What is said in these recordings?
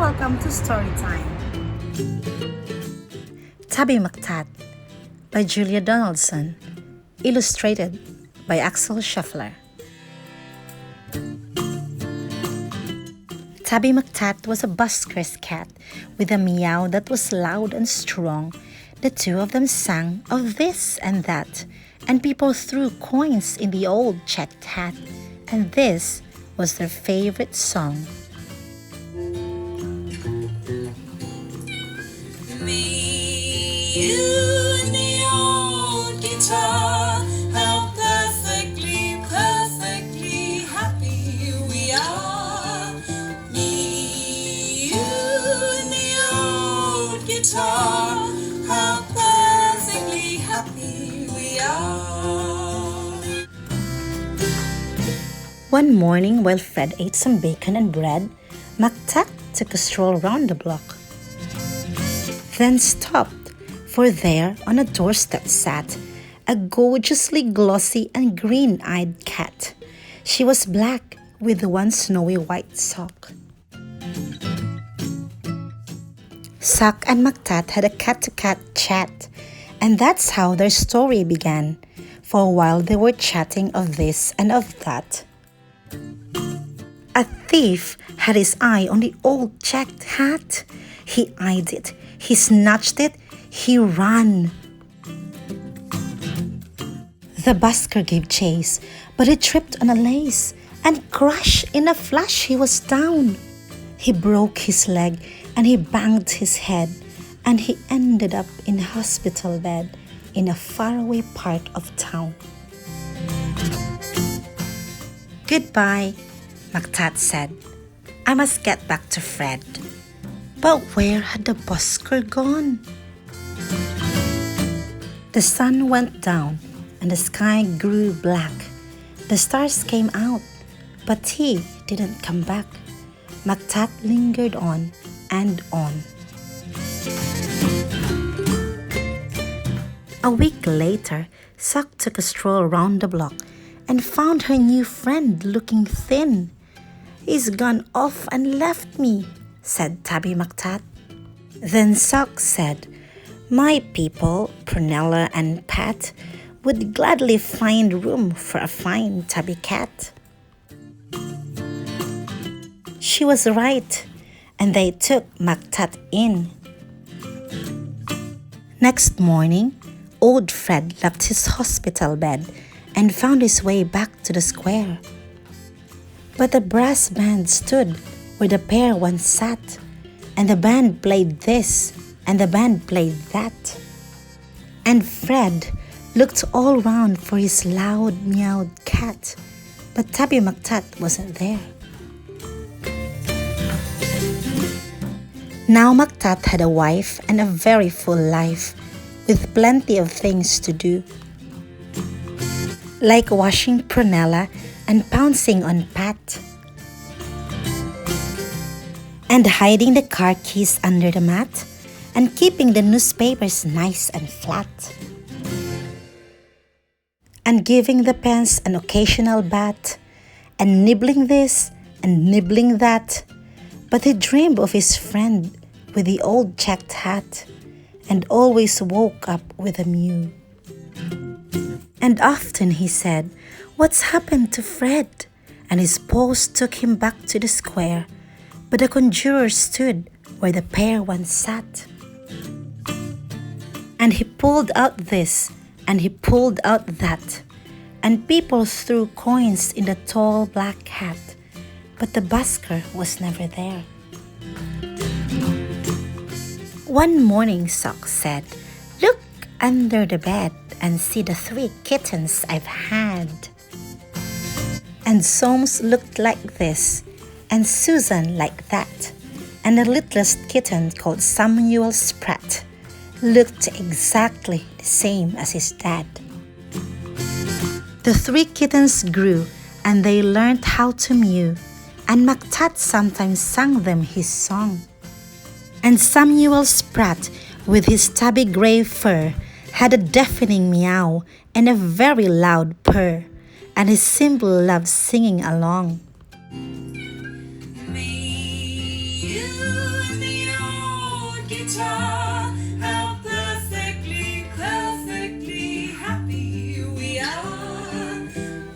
welcome to Storytime. Tabby McTat by Julia Donaldson, illustrated by Axel Scheffler. Tabby McTat was a busker's cat with a meow that was loud and strong. The two of them sang of this and that, and people threw coins in the old checked hat, and this was their favorite song. Me, you, and the old guitar, how perfectly, perfectly happy we are. Me, you, and the old guitar, how perfectly happy we are. One morning, while Fred ate some bacon and bread, McTat took a stroll round the block, then stopped, for there on a doorstep sat a gorgeously glossy and green-eyed cat. She was black with one snowy white sock. Sock and McTat had a cat-to-cat chat, and that's how their story began. For a while they were chatting of this and of that. A thief had his eye on the old checked hat. He eyed it, he snatched it, he ran. The busker gave chase, but he tripped on a lace, and crash, in a flash he was down. He broke his leg, and he banged his head, and he ended up in a hospital bed in a faraway part of town. "Goodbye," McTat said. "I must get back to Fred." But where had the busker gone? The sun went down and the sky grew black. The stars came out, but he didn't come back. McTat lingered on and on. A week later, Sock took a stroll round the block and found her new friend looking thin. "He's gone off and left me," said Tabby McTat. Then Sock said, "My people, Prunella and Pat, would gladly find room for a fine tabby cat." She was right, and they took McTat in. Next morning, old Fred left his hospital bed and found his way back to the square. But the brass band stood where the pair once sat, and the band played this, and the band played that. And Fred looked all round for his loud meowed cat, but Tabby McTat wasn't there. Now McTat had a wife and a very full life, with plenty of things to do, like washing Prunella and pouncing on Pat, and hiding the car keys under the mat, and keeping the newspapers nice and flat, and giving the pens an occasional bat, and nibbling this and nibbling that. But he dreamed of his friend with the old checked hat, and always woke up with a mew. And often he said, "What's happened to Fred?" And his paws took him back to the square, but the conjurer stood where the pair once sat. And he pulled out this, and he pulled out that, and people threw coins in the tall black hat, but the busker was never there. One morning Sock said, "Look under the bed and see the 3 kittens I've had." And Soames looked like this, and Susan like that, and the littlest kitten called Samuel Spratt looked exactly the same as his dad. The 3 kittens grew, and they learned how to mew, and McTat sometimes sang them his song. And Samuel Spratt, with his tabby gray fur, had a deafening meow and a very loud purr, and he simply loved singing along. Me, you, guitar, how perfectly, perfectly happy we are.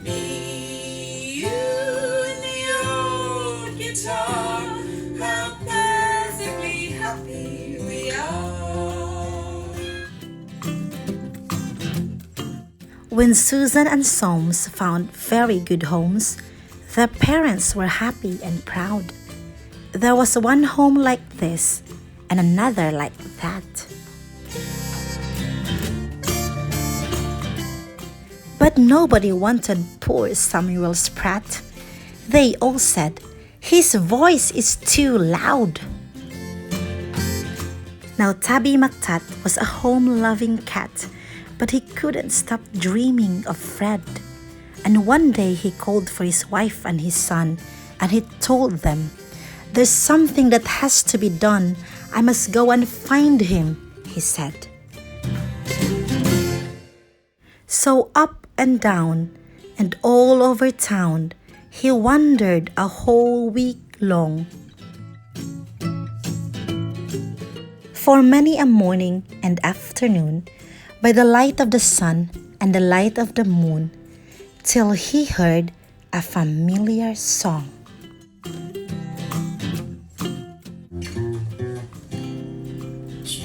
Me, you, and the old guitar, how perfectly happy we are. When Susan and Soames found very good homes, their parents were happy and proud. There was one home like this and another like that. But nobody wanted poor Samuel Spratt. They all said, "His voice is too loud." Now Tabby McTat was a home-loving cat, but he couldn't stop dreaming of Fred. And one day he called for his wife and his son, and he told them, "There's something that has to be done. I must go and find him," he said. So up and down and all over town, he wandered a whole week long. For many a morning and afternoon, by the light of the sun and the light of the moon, till he heard a familiar song.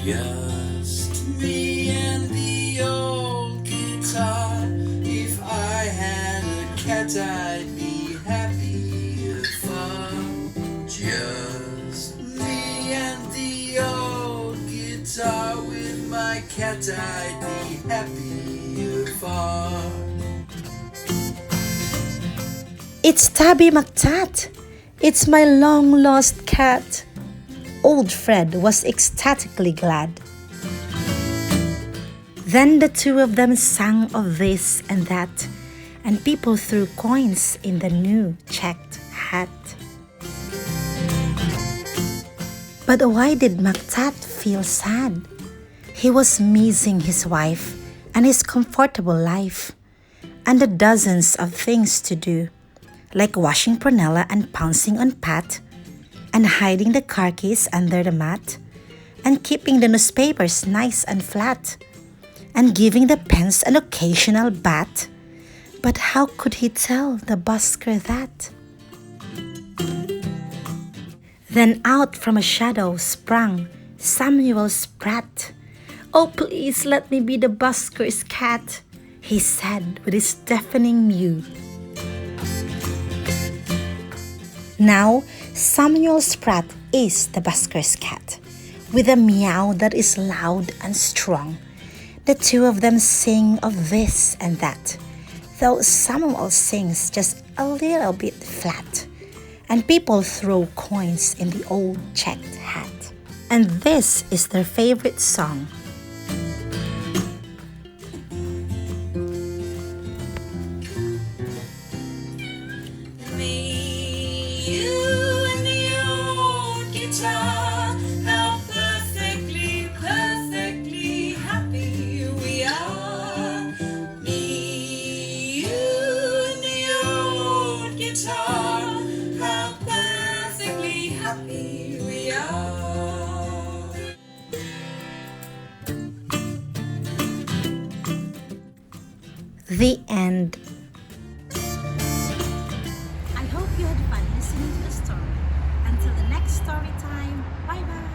Just me and the old guitar. If I had a cat, I'd be happy far. Just me and the old guitar. With my cat, I'd be happy far. "It's Tabby McTat! It's my long-lost cat!" Old Fred was ecstatically glad. Then the two of them sang of this and that, and people threw coins in the new checked hat. But why did McTat feel sad? He was missing his wife and his comfortable life, and the dozens of things to do, like washing Prunella and pouncing on Pat, and hiding the car keys under the mat, and keeping the newspapers nice and flat, and giving the pens an occasional bat. But how could he tell the busker that? Then out from a shadow sprang Samuel Spratt. "Oh, please let me be the busker's cat," he said with his deafening mew. Now, Samuel Spratt is the busker's cat, with a meow that is loud and strong. The two of them sing of this and that, though Samuel sings just a little bit flat, and people throw coins in the old checked hat. And this is their favorite song. How perfectly, perfectly happy we are. Me, you, and the old guitar. How perfectly happy we are. The end. I hope you had fun listening to the story. Until the next story time, bye bye.